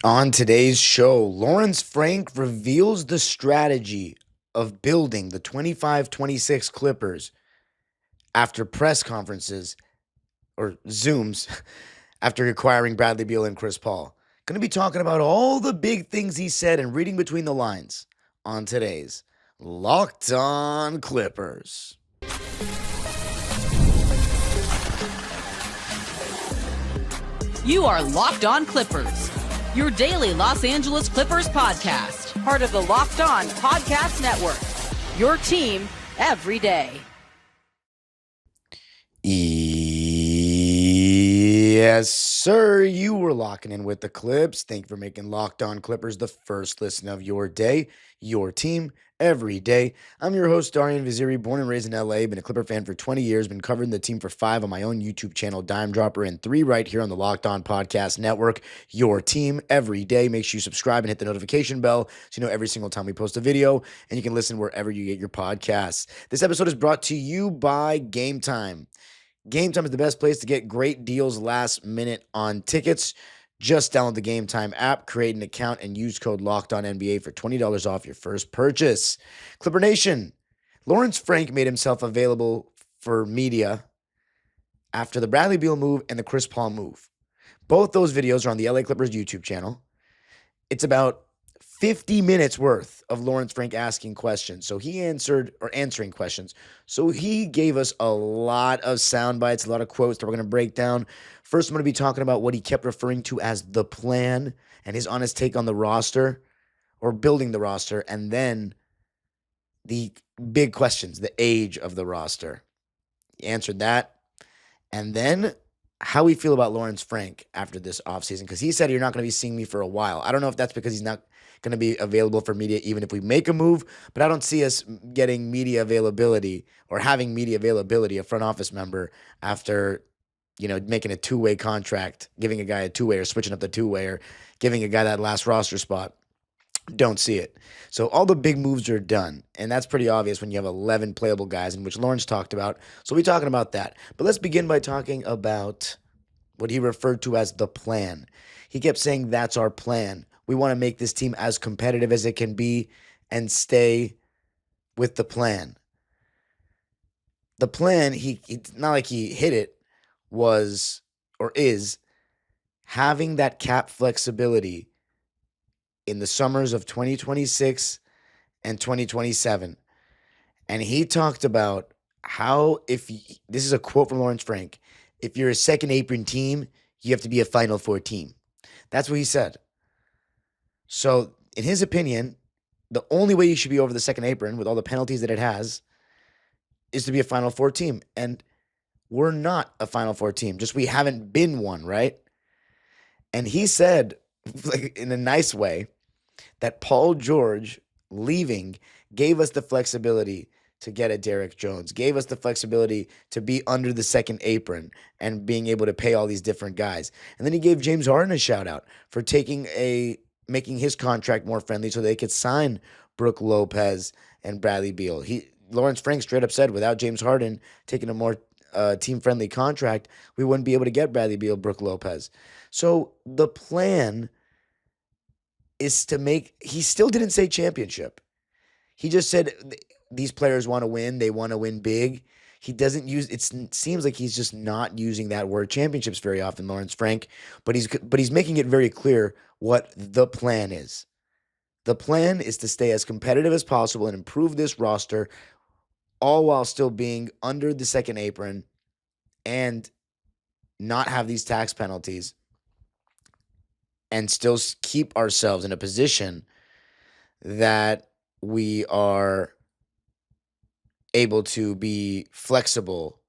On today's show, Lawrence Frank reveals the strategy of building the 25-26 Clippers after press conferences or Zooms after acquiring Bradley Beal and Chris Paul. Going to be talking about all the big things he said and reading between the lines on today's Locked On Clippers. You are Locked On Clippers, your daily Los Angeles Clippers podcast, part of the Locked On Podcast Network, your team every day. Yes, sir. You were locking in with the Clips. Thank you for making Locked On Clippers the first listen of your day, your team every day. I'm your host, Darian Vaziri, born and raised in LA, been a Clipper fan for 20 years, been covering the team for 5 on my own YouTube channel, Dime Dropper, and 3 right here on the Locked On Podcast Network, your team every day. Make sure you subscribe and hit the notification bell so you know every single time we post a video, and you can listen wherever you get your podcasts. This episode is brought to you by Game Time. Game Time is the best place to get great deals last minute on tickets. Just download the Game Time app, create an account, and use code LOCKEDONNBA for $20 off your first purchase. Clipper Nation, Lawrence Frank made himself available for media after the Bradley Beal move and the Chris Paul move. Both those videos are on the LA Clippers YouTube channel. It's about 50 minutes worth of Lawrence Frank answering questions. So he gave us a lot of sound bites, a lot of quotes that we're going to break down. First, I'm going to be talking about what he kept referring to as the plan and his honest take on the roster or building the roster. And then the big questions, the age of the roster. He answered that. And then how we feel about Lawrence Frank after this offseason, because he said you're not going to be seeing me for a while. I don't know if that's because he's not going to be available for media even if we make a move, but I don't see us getting media availability or having media availability, a front office member, after, making a two-way contract, giving a guy a two-way or switching up the two-way or giving a guy that last roster spot. Don't see it. So all the big moves are done, and that's pretty obvious when you have 11 playable guys, in which Lawrence talked about. So we'll be talking about that. But let's begin by talking about what he referred to as the plan. He kept saying, that's our plan. We want to make this team as competitive as it can be and stay with the plan. The plan, it's not like he hit it, was or is having that cap flexibility in the summers of 2026 and 2027. And he talked about how, this is a quote from Lawrence Frank, if you're a second apron team, you have to be a Final Four team. That's what he said. So in his opinion, the only way you should be over the second apron with all the penalties that it has is to be a Final Four team. And we're not a Final Four team. Just we haven't been one, right? And he said, like in a nice way, that Paul George leaving gave us the flexibility to get a Derrick Jones, gave us the flexibility to be under the second apron and being able to pay all these different guys. And then he gave James Harden a shout out for making his contract more friendly so they could sign Brook Lopez and Bradley Beal. Lawrence Frank straight up said without James Harden taking a more team-friendly contract, we wouldn't be able to get Bradley Beal, Brook Lopez. So the plan is he still didn't say championship. He just said these players want to win. They want to win big. He doesn't it seems like he's just not using that word championships very often, Lawrence Frank, but he's making it very clear what the plan is. The plan is to stay as competitive as possible and improve this roster, all while still being under the second apron and not have these tax penalties and still keep ourselves in a position that we are able to be flexible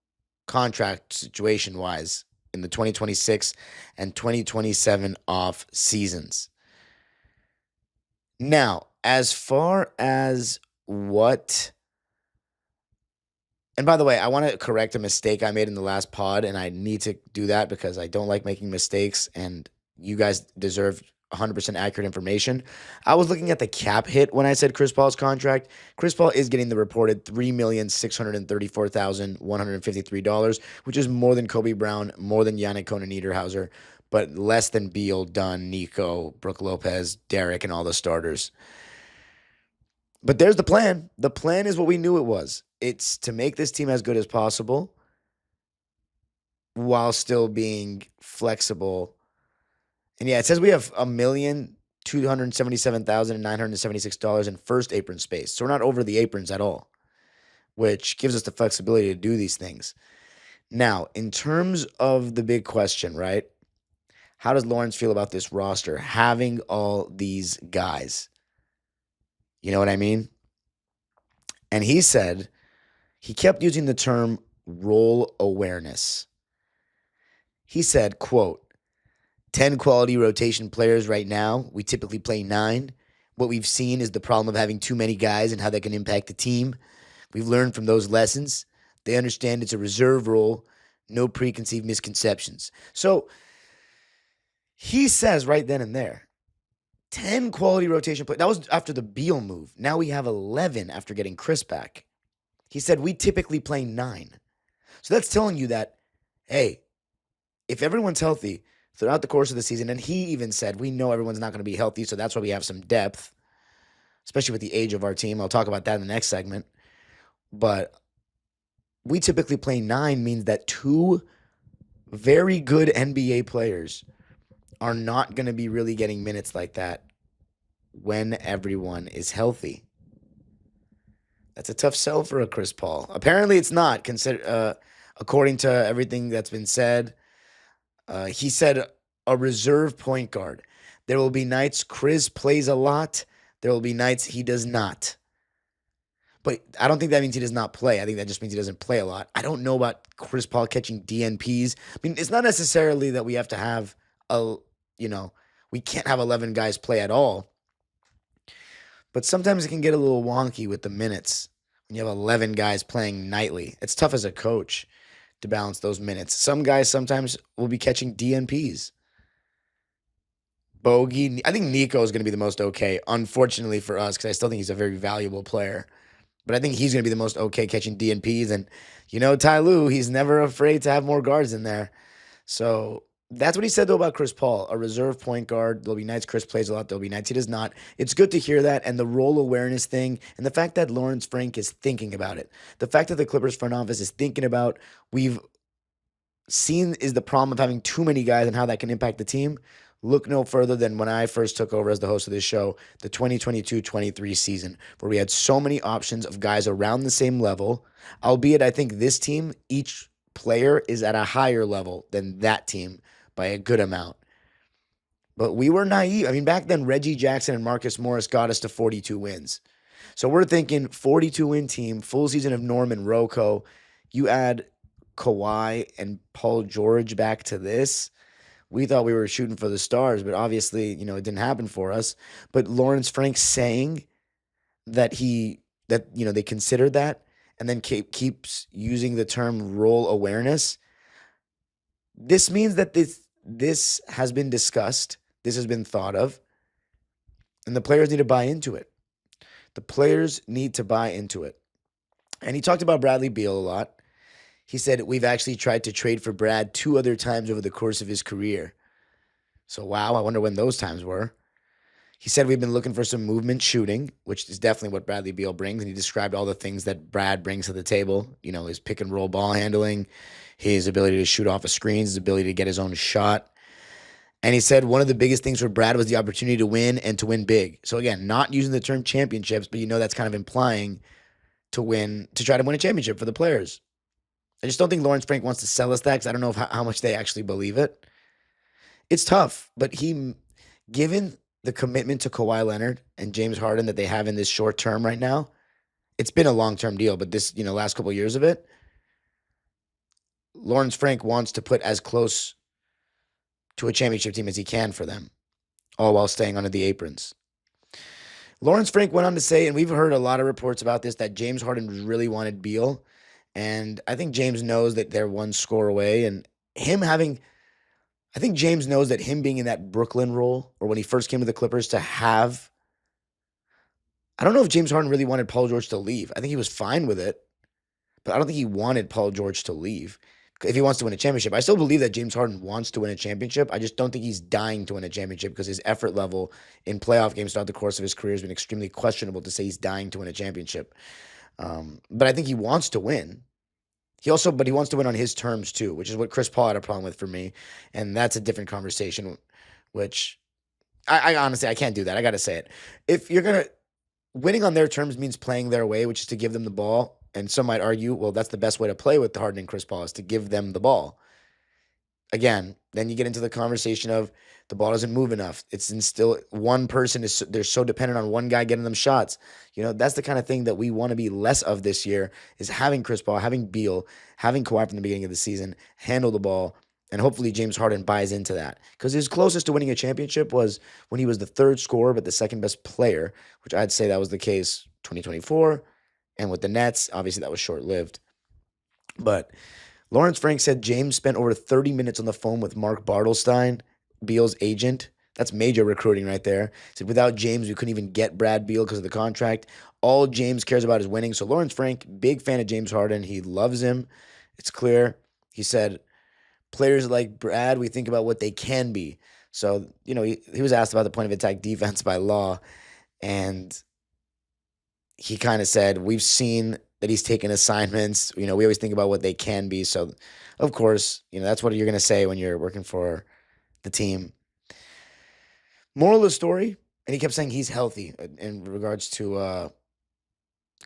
contract situation-wise in the 2026 and 2027 off seasons. Now, as far as and by the way, I want to correct a mistake I made in the last pod, and I need to do that because I don't like making mistakes, and you guys deserve 100% accurate information. I was looking at the cap hit when I said Chris Paul's contract. Chris Paul is getting the reported $3,634,153, which is more than Kobe Brown, more than Yannick Koenig-Niederhauser. but less than Beal, Dunn, Nico, Brooke Lopez, Derek, and all the starters. But there's the plan. The plan is what we knew it was. It's to make this team as good as possible while still being flexible. And yeah, it says we have $1,277,976 in first apron space. So we're not over the aprons at all, which gives us the flexibility to do these things. Now, in terms of the big question, right? How does Lawrence feel about this roster having all these guys? You know what I mean? And he said he kept using the term role awareness. He said, quote, 10 quality rotation players right now. We typically play 9. What we've seen is the problem of having too many guys and how that can impact the team. We've learned from those lessons. They understand it's a reserve role, no preconceived misconceptions. So he says right then and there, 10 quality rotation players. That was after the Beal move. Now we have 11 after getting Chris back. He said we typically play 9. So that's telling you that, hey, if everyone's healthy throughout the course of the season, and he even said, we know everyone's not going to be healthy, so that's why we have some depth, especially with the age of our team. I'll talk about that in the next segment. But we typically play 9 means that 2 very good NBA players are not going to be really getting minutes like that when everyone is healthy. That's a tough sell for a Chris Paul. Apparently it's not, according to everything that's been said. He said a reserve point guard. There will be nights Chris plays a lot. There will be nights he does not. But I don't think that means he does not play. I think that just means he doesn't play a lot. I don't know about Chris Paul catching DNPs. I mean, it's not necessarily that we have to have we can't have 11 guys play at all. But sometimes it can get a little wonky with the minutes when you have 11 guys playing nightly. It's tough as a coach to balance those minutes. Some guys sometimes will be catching DNPs. Bogey, I think Nico is going to be the most okay, unfortunately for us, because I still think he's a very valuable player. But I think he's going to be the most okay catching DNPs. And, Ty Lue, he's never afraid to have more guards in there. So that's what he said, though, about Chris Paul, a reserve point guard. There'll be nights Chris plays a lot. There'll be nights he does not. It's good to hear that, and the role awareness thing, and the fact that Lawrence Frank is thinking about it. The fact that the Clippers front office is thinking about we've seen is the problem of having too many guys and how that can impact the team. Look no further than when I first took over as the host of this show, the 2022-23 season, where we had so many options of guys around the same level, albeit I think this team, each player is at a higher level than that team by a good amount. But we were naive. I mean, back then, Reggie Jackson and Marcus Morris got us to 42 wins. So we're thinking 42-win team, full season of Norman Rocco. You add Kawhi and Paul George back to this. We thought we were shooting for the stars, but obviously, it didn't happen for us. But Lawrence Frank saying that they considered that and then keeps using the term role awareness. This means that this has been discussed. This has been thought of. And the players need to buy into it. The players need to buy into it. And he talked about Bradley Beal a lot. He said, we've actually tried to trade for Brad 2 other times over the course of his career. So, wow, I wonder when those times were. He said we've been looking for some movement shooting, which is definitely what Bradley Beal brings. And he described all the things that Brad brings to the table. His pick and roll ball handling, his ability to shoot off of screens, his ability to get his own shot. And he said one of the biggest things for Brad was the opportunity to win and to win big. So, again, not using the term championships, but that's kind of implying to try to win a championship for the players. I just don't think Lawrence Frank wants to sell us that because I don't know how much they actually believe it. It's tough, but given the commitment to Kawhi Leonard and James Harden that they have in this short term right now, it's been a long-term deal, but this, last couple of years of it, Lawrence Frank wants to put as close to a championship team as he can for them, all while staying under the aprons. Lawrence Frank went on to say, and we've heard a lot of reports about this, that James Harden really wanted Beal. And I think James knows that they're one score away. And I think James knows that him being in that Brooklyn role, or when he first came to the Clippers, I don't know if James Harden really wanted Paul George to leave. I think he was fine with it, but I don't think he wanted Paul George to leave. if he wants to win a championship. I still believe that James Harden wants to win a championship. I just don't think he's dying to win a championship because his effort level in playoff games throughout the course of his career has been extremely questionable to say he's dying to win a championship. But I think he wants to win. But he wants to win on his terms too, which is what Chris Paul had a problem with for me. And that's a different conversation, which I honestly, I can't do that. I got to say it. If you're going to, winning on their terms means playing their way, which is to give them the ball. And some might argue, well, that's the best way to play with Harden and Chris Paul is to give them the ball. Again, then you get into the conversation of the ball doesn't move enough. It's in still one person they're so dependent on one guy getting them shots. That's the kind of thing that we want to be less of this year is having Chris Paul, having Beal, having Kawhi from the beginning of the season, handle the ball, and hopefully James Harden buys into that. Because his closest to winning a championship was when he was the third scorer but the second best player, which I'd say that was the case 2024. And with the Nets, obviously that was short-lived. But Lawrence Frank said James spent over 30 minutes on the phone with Mark Bartelstein, Beal's agent. That's major recruiting right there. He said without James, we couldn't even get Brad Beal because of the contract. All James cares about is winning. So Lawrence Frank, big fan of James Harden. He loves him. It's clear. He said, players like Brad, we think about what they can be. So, he was asked about the point of attack defense by Law, and he kind of said, we've seen that he's taken assignments. We always think about what they can be. So, of course, that's what you're going to say when you're working for the team. Moral of the story, and he kept saying he's healthy in regards to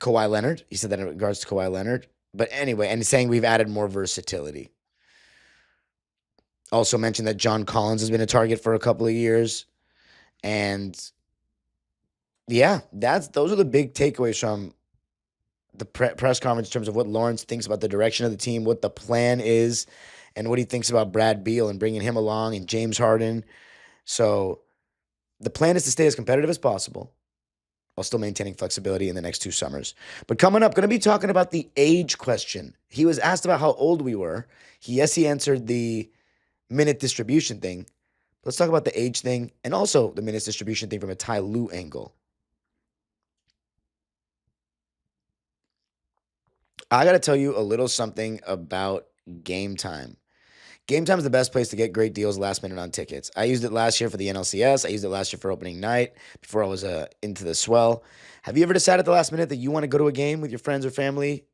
Kawhi Leonard. He said that in regards to Kawhi Leonard. But anyway, and he's saying we've added more versatility. Also mentioned that John Collins has been a target for a couple of years. And yeah, those are the big takeaways from the press conference in terms of what Lawrence thinks about the direction of the team, what the plan is, and what he thinks about Brad Beal and bringing him along and James Harden. So the plan is to stay as competitive as possible while still maintaining flexibility in the next 2 summers. But coming up, going to be talking about the age question. He was asked about how old we were. He answered the minute distribution thing. Let's talk about the age thing and also the minutes distribution thing from a Ty Lue angle. I got to tell you a little something about Game Time. Game Time is the best place to get great deals last minute on tickets. I used it last year for the NLCS. I used it last year for opening night before I was into the swell. Have you ever decided at the last minute that you want to go to a game with your friends or family?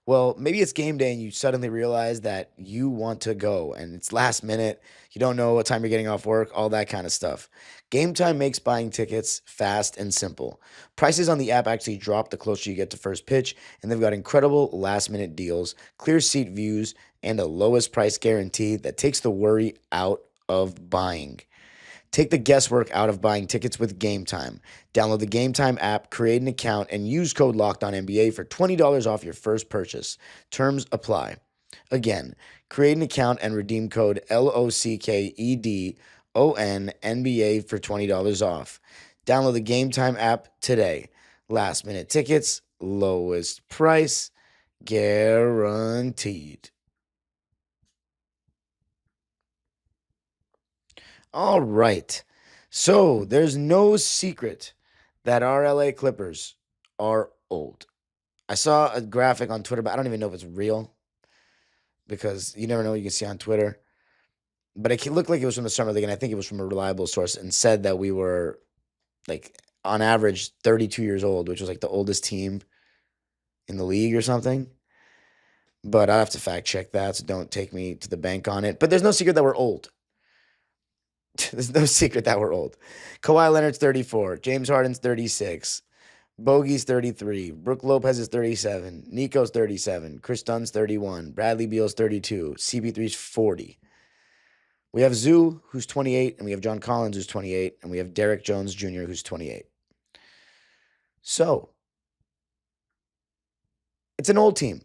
Well, maybe it's game day and you suddenly realize that you want to go and it's last minute. You don't know what time you're getting off work, all that kind of stuff. Game Time makes buying tickets fast and simple. Prices on the app actually drop the closer you get to first pitch, and they've got incredible last minute deals, clear seat views, and a lowest price guarantee that takes the worry out of buying. Take the guesswork out of buying tickets with Game Time. Download the Game Time app, create an account, and use code LOCKEDONNBA for $20 off your first purchase. Terms apply. Again, create an account and redeem code LOCKEDONNBA for $20 off. Download the Game Time app today. Last minute tickets, lowest price, guaranteed. All right. So there's no secret that our LA Clippers are old. I saw a graphic on Twitter, but I don't even know if it's real because you never know what you can see on Twitter. But it looked like it was from the Summer League, and I think it was from a reliable source, and said that we were, like, on average, 32 years old, which was, like, the oldest team in the league or something. But I'll have to fact check that, so don't take me to the bank on it. But there's no secret that we're old. There's no secret that we're old. Kawhi Leonard's 34. James Harden's 36. Bogey's 33. Brook Lopez is 37. Nico's 37. Chris Dunn's 31. Bradley Beal's 32. CP3's 40. We have Zoo, who's 28, and we have John Collins, who's 28, and we have Derek Jones Jr., who's 28. So, it's an old team.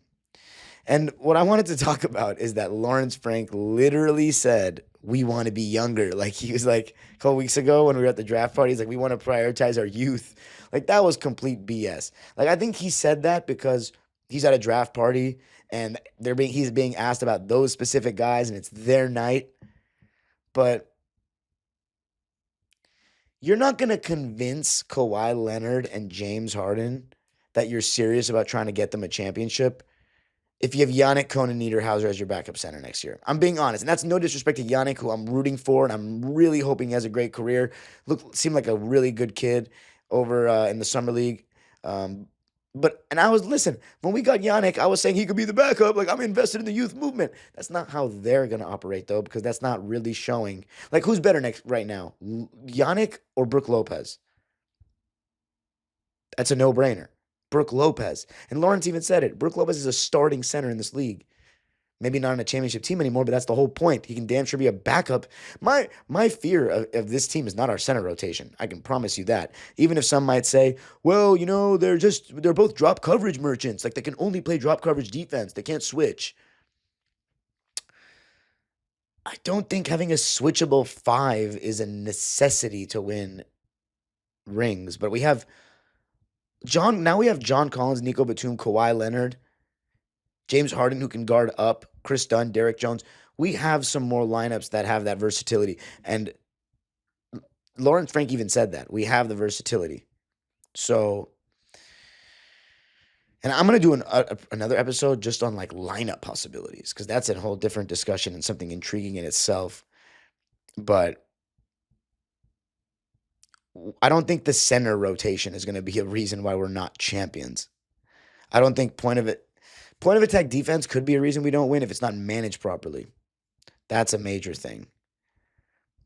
And what I wanted to talk about is that Lawrence Frank literally said, we want to be younger. Like, he was like, a couple weeks ago when we were at the draft party, he's like, we want to prioritize our youth. Like, that was complete BS. Like, I think he said that because he's at a draft party and he's being asked about those specific guys and it's their night. But you're not going to convince Kawhi Leonard and James Harden that you're serious about trying to get them a championship if you have Yannick Conan Niederhauser as your backup center next year. I'm being honest, and that's no disrespect to Yannick, who I'm rooting for, and I'm really hoping he has a great career. Seemed like a really good kid over in the summer league. Um, and I was listen when we got Yannick, I was saying he could be the backup. Like I'm invested in the youth movement. That's not how they're gonna operate though, because that's not really showing. Like who's better next right now, Yannick or Brook Lopez? That's a no-brainer. Brook Lopez. And Lawrence even said it. Brook Lopez is a starting center in this league. Maybe not on a championship team anymore, but that's the whole point. He can damn sure be a backup. My fear of this team is not our center rotation. I can promise you that. Even if some might say, well, they're both drop coverage merchants. Like they can only play drop coverage defense. They can't switch. I don't think having a switchable 5 is a necessity to win rings, but we have John Collins, Nico Batum, Kawhi Leonard, James Harden, who can guard up, Chris Dunn, Derek Jones. We have some more lineups that have that versatility. And Lawrence Frank even said that. We have the versatility. So, and I'm going to do another episode just on like lineup possibilities, because that's a whole different discussion and something intriguing in itself. But I don't think the center rotation is going to be a reason why we're not champions. I don't think point of attack defense could be a reason we don't win if it's not managed properly. That's a major thing.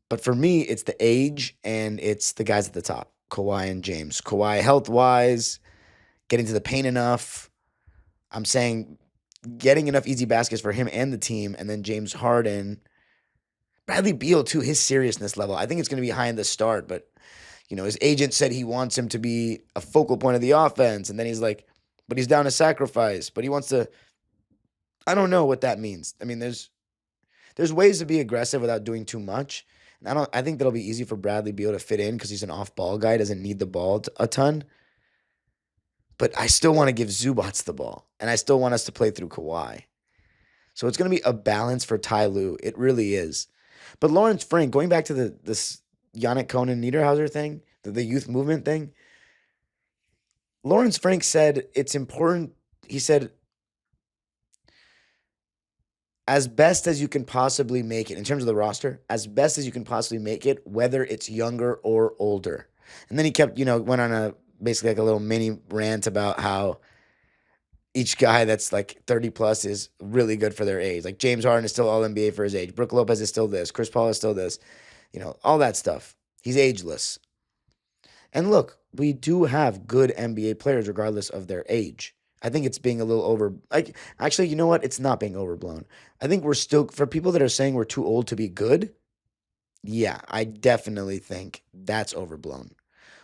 But for me, it's the age and it's the guys at the top, Kawhi and James. Kawhi health-wise, getting to the paint enough. I'm saying getting enough easy baskets for him and the team, and then James Harden. Bradley Beal, too, his seriousness level. I think it's going to be high in the start, but his agent said he wants him to be a focal point of the offense, and then he's like, but he's down to sacrifice, but he wants to. I don't know what that means. I mean, there's ways to be aggressive without doing too much. And I think that'll be easy for Bradley Beal to fit in because he's an off-ball guy, doesn't need the ball a ton. But I still want to give Zubats the ball, and I still want us to play through Kawhi. So it's going to be a balance for Ty Lue. It really is. But Lawrence Frank, going back to this Yannick Conan Niederhauser thing, the youth movement thing, Lawrence Frank said it's important. He said, as best as you can possibly make it, in terms of the roster, as best as you can possibly make it, whether it's younger or older. And then he kept, went on basically like a little mini rant about how each guy that's like 30 plus is really good for their age. Like James Harden is still all NBA for his age. Brook Lopez is still this. Chris Paul is still this. All that stuff. He's ageless. And look, we do have good NBA players regardless of their age. I think it's being a little actually, you know what? It's not being overblown. I think we're still, for people that are saying we're too old to be good, yeah, I definitely think that's overblown.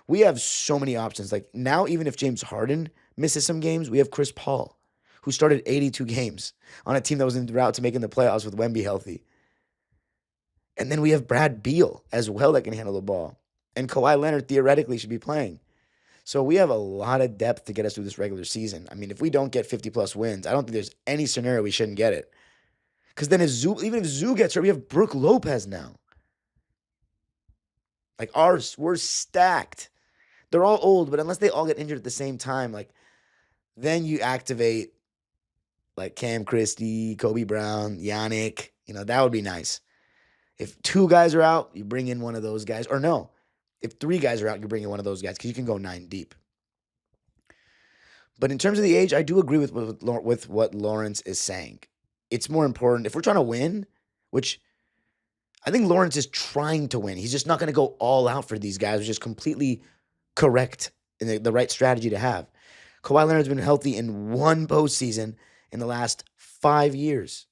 We have so many options. Like now, even if James Harden misses some games, we have Chris Paul, who started 82 games on a team that was en route to making the playoffs with Wemby healthy. And then we have Brad Beal as well that can handle the ball. And Kawhi Leonard theoretically should be playing. So we have a lot of depth to get us through this regular season. I mean, if we don't get 50-plus wins, I don't think there's any scenario we shouldn't get it. Because then even if Zoo gets hurt, we have Brook Lopez now. Like we're stacked. They're all old, but unless they all get injured at the same time, then you activate like Cam Christie, Kobe Brown, Yannick. That would be nice. If 2 guys are out, you bring in one of those guys. Or no, if 3 guys are out, you bring in one of those guys because you can go 9 deep. But in terms of the age, I do agree with what Lawrence is saying. It's more important. If we're trying to win, which I think Lawrence is trying to win. He's just not going to go all out for these guys, which is completely correct and the right strategy to have. Kawhi Leonard's been healthy in 1 postseason in the last 5 years.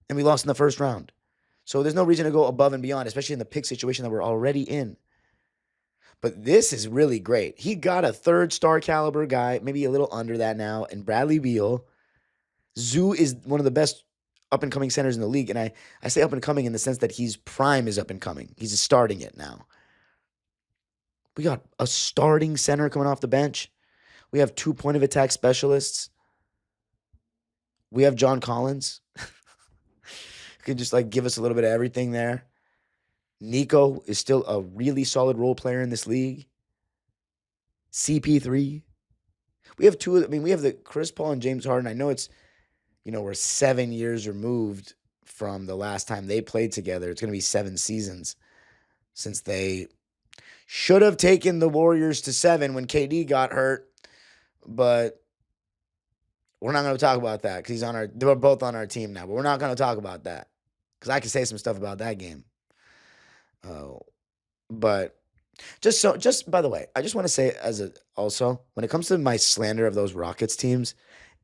And we lost in the first round. So there's no reason to go above and beyond, especially in the pick situation that we're already in. But this is really great. He got a 3rd star caliber guy, maybe a little under that now, and Bradley Beal. Zoo is one of the best up-and-coming centers in the league. And I say up-and-coming in the sense that he's prime is up-and-coming. He's starting it now. We got a starting center coming off the bench. We have 2 point-of-attack specialists. We have John Collins. Who can just give us a little bit of everything there. Nico is still a really solid role player in this league. CP3. We have we have the Chris Paul and James Harden. I know it's we're 7 years removed from the last time they played together. It's going to be 7 seasons since they should have taken the Warriors to 7 when KD got hurt, but we're not going to talk about that because they're both on our team now, but we're not going to talk about that because I can say some stuff about that game. But just by the way, I just want to say also, when it comes to my slander of those Rockets teams,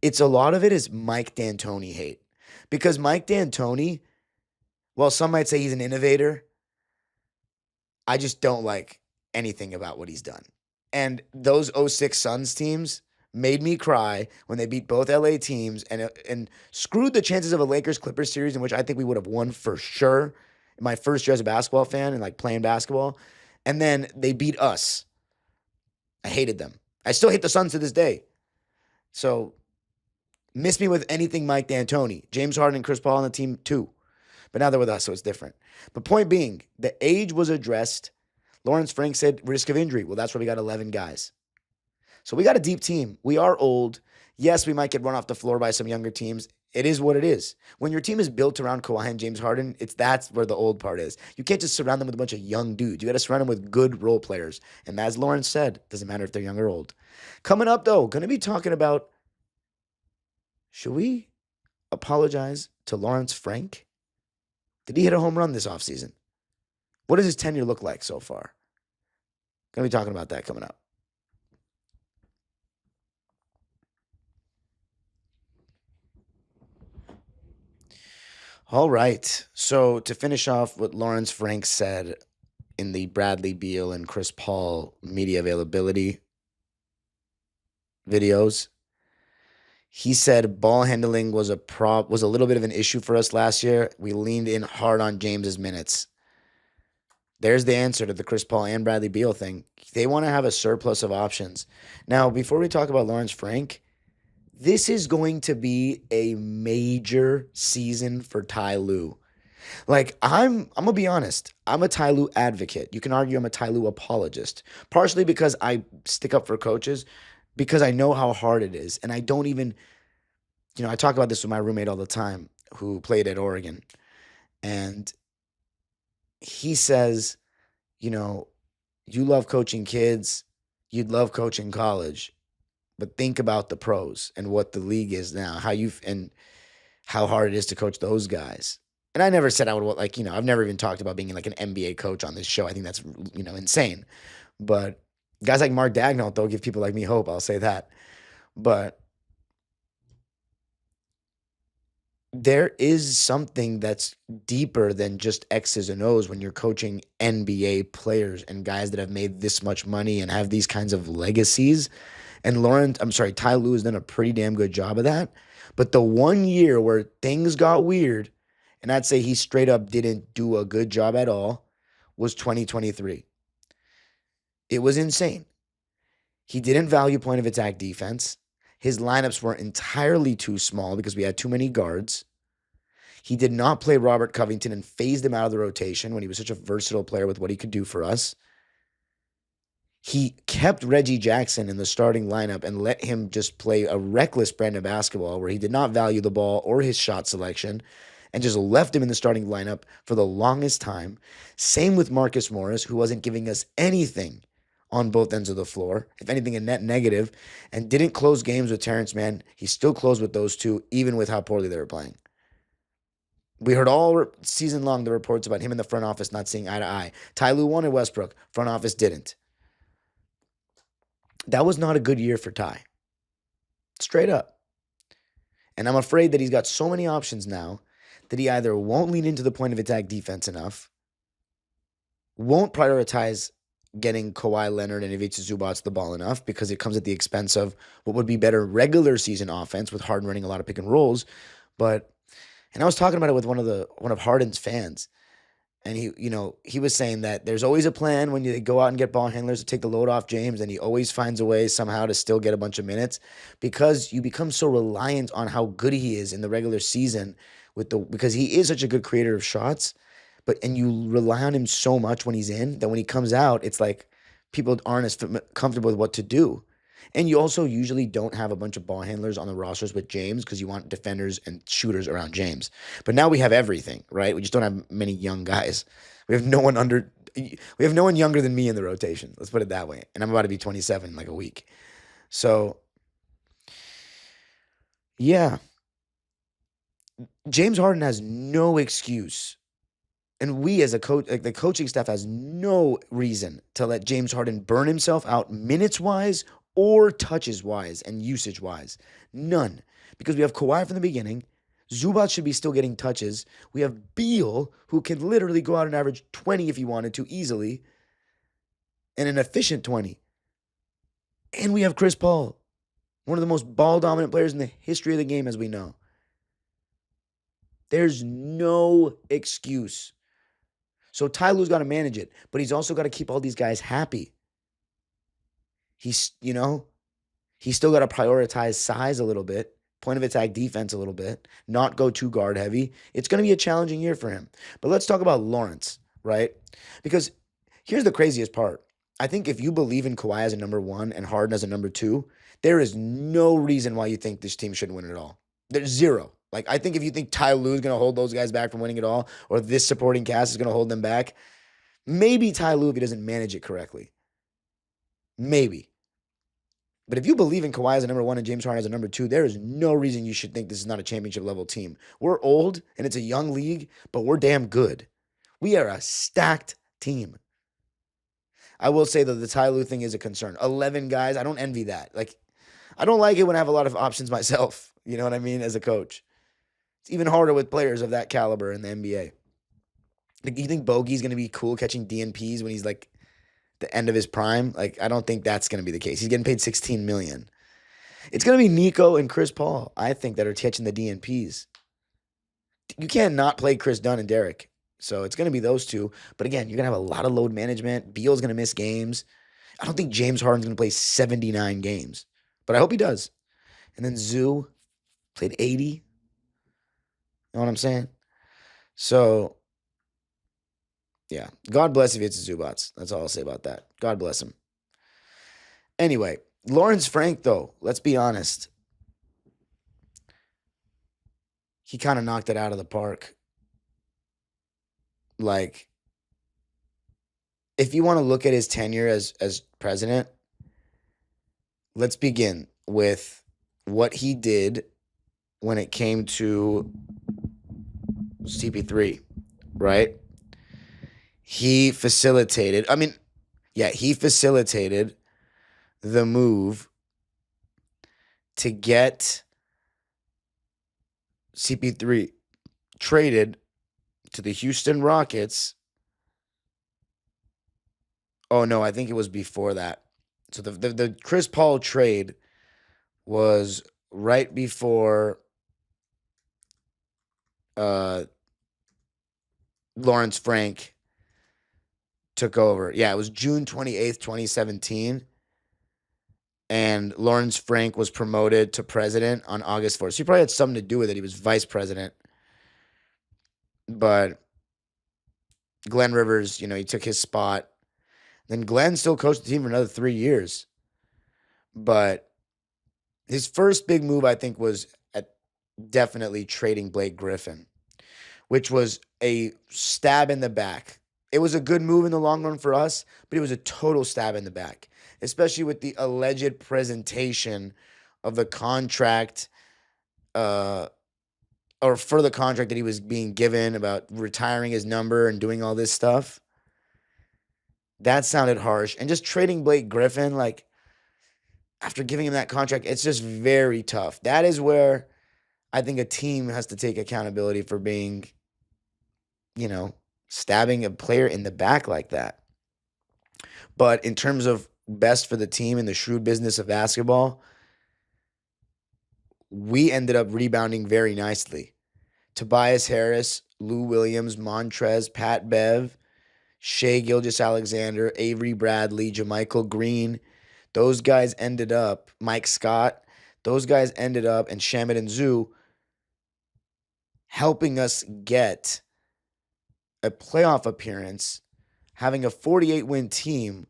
a lot of it is Mike D'Antoni hate. Because Mike D'Antoni, well, some might say he's an innovator. I just don't like anything about what he's done. And those 06 Suns teams made me cry when they beat both LA teams and screwed the chances of a Lakers-Clippers series in which I think we would have won for sure in my first year as a basketball fan and like playing basketball. And then they beat us. I hated them. I still hate the Suns to this day. So miss me with anything Mike D'Antoni. James Harden and Chris Paul on the team too. But now they're with us, so it's different. But point being, the age was addressed. Lawrence Frank said risk of injury. Well, that's why we got 11 guys. So we got a deep team. We are old. Yes, we might get run off the floor by some younger teams. It is what it is. When your team is built around Kawhi and James Harden, that's where the old part is. You can't just surround them with a bunch of young dudes. You got to surround them with good role players. And as Lawrence said, doesn't matter if they're young or old. Coming up, though, going to be talking about, should we apologize to Lawrence Frank? Did he hit a home run this offseason? What does his tenure look like so far? Going to be talking about that coming up. All right. So to finish off what Lawrence Frank said in the Bradley Beal and Chris Paul media availability videos, he said ball handling was a little bit of an issue for us last year. We leaned in hard on James's minutes. There's the answer to the Chris Paul and Bradley Beal thing. They want to have a surplus of options. Now, before we talk about Lawrence Frank, this is going to be a major season for Ty Lue. Like, I'm going to be honest. I'm a Ty Lue advocate. You can argue I'm a Ty Lue apologist. Partially because I stick up for coaches, because I know how hard it is. And I don't even, I talk about this with my roommate all the time who played at Oregon. And he says, you love coaching kids, you'd love coaching college, but think about the pros and what the league is now, and how hard it is to coach those guys. And I never said I would I've never even talked about being like an NBA coach on this show. I think that's, insane. But guys like Mark Dagnall, they'll give people like me hope. I'll say that. But there is something that's deeper than just X's and O's when you're coaching NBA players and guys that have made this much money and have these kinds of legacies. And Ty Lue has done a pretty damn good job of that. But the 1 year where things got weird, and I'd say he straight up didn't do a good job at all, was 2023. It was insane. He didn't value point of attack defense. His lineups were entirely too small because we had too many guards. He did not play Robert Covington and phased him out of the rotation when he was such a versatile player with what he could do for us. He kept Reggie Jackson in the starting lineup and let him just play a reckless brand of basketball where he did not value the ball or his shot selection and just left him in the starting lineup for the longest time. Same with Marcus Morris, who wasn't giving us anything on both ends of the floor, if anything, a net negative, and didn't close games with Terrence Mann. He still closed with those two, even with how poorly they were playing. We heard all season long the reports about him in the front office not seeing eye to eye. Ty Lue wanted Westbrook. Front office didn't. That was not a good year for Ty. Straight up. And I'm afraid that he's got so many options now that he either won't lean into the point of attack defense enough, won't prioritize getting Kawhi Leonard and Ivica Zubac the ball enough because it comes at the expense of what would be better regular season offense with Harden running a lot of pick and rolls. And I was talking about it with one of Harden's fans, and he was saying that there's always a plan when you go out and get ball handlers to take the load off James, and he always finds a way somehow to still get a bunch of minutes because you become so reliant on how good he is in the regular season because he is such a good creator of shots. And you rely on him so much when he's in that when he comes out, it's like people aren't as comfortable with what to do. And you also usually don't have a bunch of ball handlers on the rosters with James because you want defenders and shooters around James. But now we have everything, right? We just don't have many young guys. We have no one under. We have no one younger than me in the rotation. Let's put it that way. And I'm about to be 27 in like a week. So, yeah, James Harden has no excuse. And we as a coach, like the coaching staff has no reason to let James Harden burn himself out minutes wise or touches wise and usage wise. None. Because we have Kawhi from the beginning. Zubac should be still getting touches. We have Beal, who can literally go out and average 20 if he wanted to easily, and an efficient 20. And we have Chris Paul, one of the most ball dominant players in the history of the game, as we know. There's no excuse. So Ty Lue's got to manage it, but he's also got to keep all these guys happy. He's still got to prioritize size a little bit, point of attack defense a little bit, not go too guard heavy. It's going to be a challenging year for him. But let's talk about Lawrence, right? Because here's the craziest part. I think if you believe in Kawhi as a number one and Harden as a number two, there is no reason why you think this team shouldn't win it all. There's zero. Like, I think if you think Ty Lue is going to hold those guys back from winning it all, or this supporting cast is going to hold them back, maybe Ty Lue if he doesn't manage it correctly. Maybe. But if you believe in Kawhi as a number one and James Harden as a number two, there is no reason you should think this is not a championship level team. We're old and it's a young league, but we're damn good. We are a stacked team. I will say, though, the Ty Lue thing is a concern. 11 guys, I don't envy that. Like, I don't like it when I have a lot of options myself. You know what I mean? As a coach. It's even harder with players of that caliber in the NBA. Like, you think Bogey's going to be cool catching DNPs when he's like the end of his prime? Like, I don't think that's going to be the case. He's getting paid $16 million. It's going to be Nico and Chris Paul, I think, that are catching the DNPs. You can't not play Chris Dunn and Derek. So it's going to be those two. But again, you're going to have a lot of load management. Beal's going to miss games. I don't think James Harden's going to play 79 games. But I hope he does. And then Zoo played 80. You know what I'm saying? So, yeah. God bless if it's Zubats. That's all I'll say about that. God bless him. Anyway, Lawrence Frank, though, let's be honest. He kind of knocked it out of the park. Like, if you want to look at his tenure as president, let's begin with what he did when it came to CP3, right? He facilitated the move to get CP3 traded to the Houston Rockets. Oh, no, I think it was before that. So the Chris Paul trade was right before Lawrence Frank took over. Yeah, it was June 28th, 2017. And Lawrence Frank was promoted to president on August 4th. So he probably had something to do with it. He was vice president. But Glenn Rivers, he took his spot. Then Glenn still coached the team for another 3 years. But his first big move, I think, was definitely trading Blake Griffin, which was a stab in the back. It was a good move in the long run for us, but it was a total stab in the back, especially with the alleged presentation of the contract, or for the contract that he was being given about retiring his number and doing all this stuff. That sounded harsh. And just trading Blake Griffin, like, after giving him that contract, it's just very tough. That is where I think a team has to take accountability for being, stabbing a player in the back like that. But in terms of best for the team in the shrewd business of basketball, we ended up rebounding very nicely. Tobias Harris, Lou Williams, Montrez, Pat Bev, Shai Gilgeous-Alexander, Avery Bradley, JaMychal Green, those guys ended up, Mike Scott, those guys ended up, and Shamit and Zoo, helping us get a playoff appearance, having a 48-win team,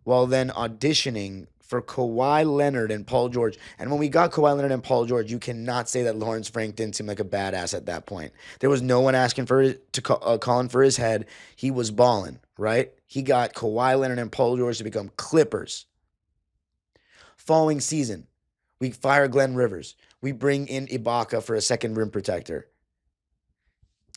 while then auditioning for Kawhi Leonard and Paul George. And when we got Kawhi Leonard and Paul George, you cannot say that Lawrence Frank didn't seem like a badass at that point. There was no one asking calling for his head. He was balling, right? He got Kawhi Leonard and Paul George to become Clippers. Following season, we fire Glenn Rivers. We bring in Ibaka for a second rim protector.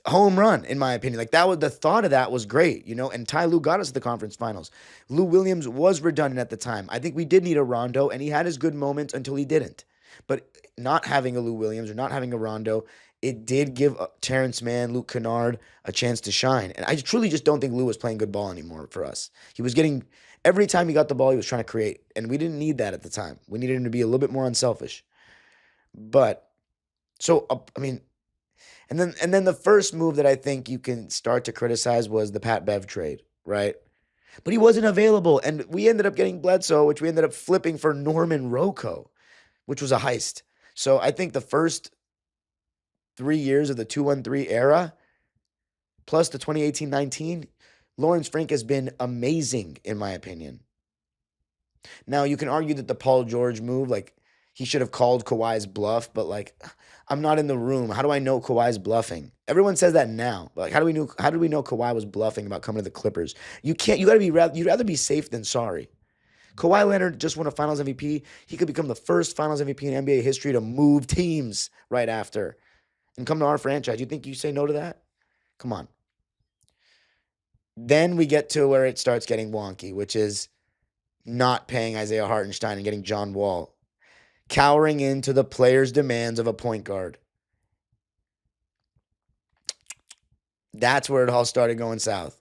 Home run, in my opinion. Like, that was the thought of that was great, and Ty Lue got us to the conference finals. Lou Williams was redundant at the time. I think we did need a Rondo, and he had his good moments until he didn't. But not having a Lou Williams or not having a Rondo, it did give Terrence Mann, Luke Kennard a chance to shine. And I truly just don't think Lou was playing good ball anymore for us. He was getting, every time he got the ball, he was trying to create. And we didn't need that at the time. We needed him to be a little bit more unselfish. But, and then the first move that I think you can start to criticize was the Pat Bev trade, right? But he wasn't available, and we ended up getting Bledsoe, which we ended up flipping for Norman Rocco, which was a heist. So I think the first 3 years of the 2-1-3 era, plus the 2018-19, Lawrence Frank has been amazing, in my opinion. Now, you can argue that the Paul George move, he should have called Kawhi's bluff, but I'm not in the room. How do I know Kawhi's bluffing? Everyone says that now. But how do we know Kawhi was bluffing about coming to the Clippers? You'd rather be safe than sorry. Kawhi Leonard just won a Finals MVP. He could become the first Finals MVP in NBA history to move teams right after and come to our franchise. You think you say no to that? Come on. Then we get to where it starts getting wonky, which is not paying Isaiah Hartenstein and getting John Wall. Cowering into the players' demands of a point guard. That's where it all started going south.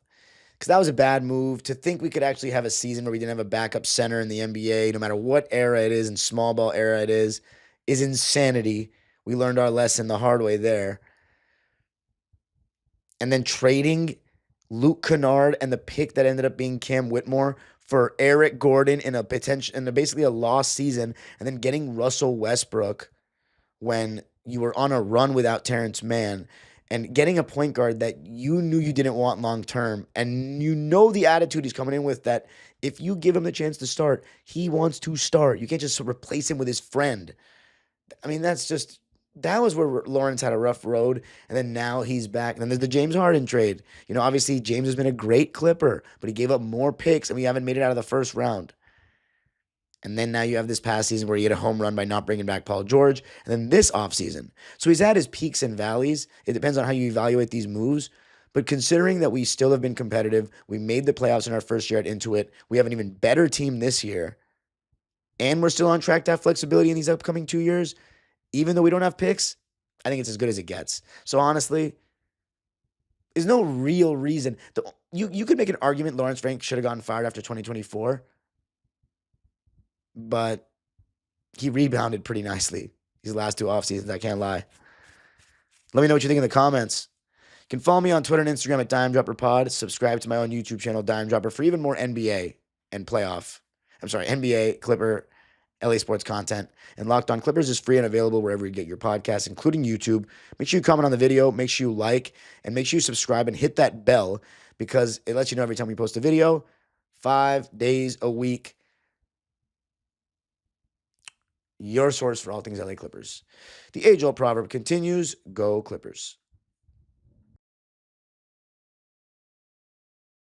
Because that was a bad move. To think we could actually have a season where we didn't have a backup center in the NBA, no matter what era it is and small ball era it is insanity. We learned our lesson the hard way there. And then trading Luke Kennard and the pick that ended up being Cam Whitmore for Eric Gordon in basically a lost season, and then getting Russell Westbrook when you were on a run without Terrence Mann, and getting a point guard that you knew you didn't want long term, and the attitude he's coming in with, that if you give him the chance to start, he wants to start. You can't just replace him with his friend. I mean, that was where Lawrence had a rough road, and then now he's back. And then there's the James Harden trade. Obviously James has been a great Clipper, but he gave up more picks, and we haven't made it out of the first round. And then now you have this past season where he hit a home run by not bringing back Paul George, and then this offseason. So he's had his peaks and valleys. It depends on how you evaluate these moves. But considering that we still have been competitive, we made the playoffs in our first year at Intuit, we have an even better team this year, and we're still on track to have flexibility in these upcoming 2 years, even though we don't have picks, I think it's as good as it gets. So honestly, there's no real reason. You could make an argument Lawrence Frank should have gotten fired after 2024, but he rebounded pretty nicely these last 2 off seasons. I can't lie. Let me know what you think in the comments. You can follow me on Twitter and Instagram at DimeDropperPod. Subscribe to my own YouTube channel, Dime Dropper, for even more NBA and NBA, Clipper, LA sports content. And Locked On Clippers is free and available wherever you get your podcasts, including YouTube. Make sure you comment on the video, make sure you like, and make sure you subscribe and hit that bell, because it lets you know every time we post a video, 5 days a week. Your source for all things LA Clippers. The age-old proverb continues, go Clippers.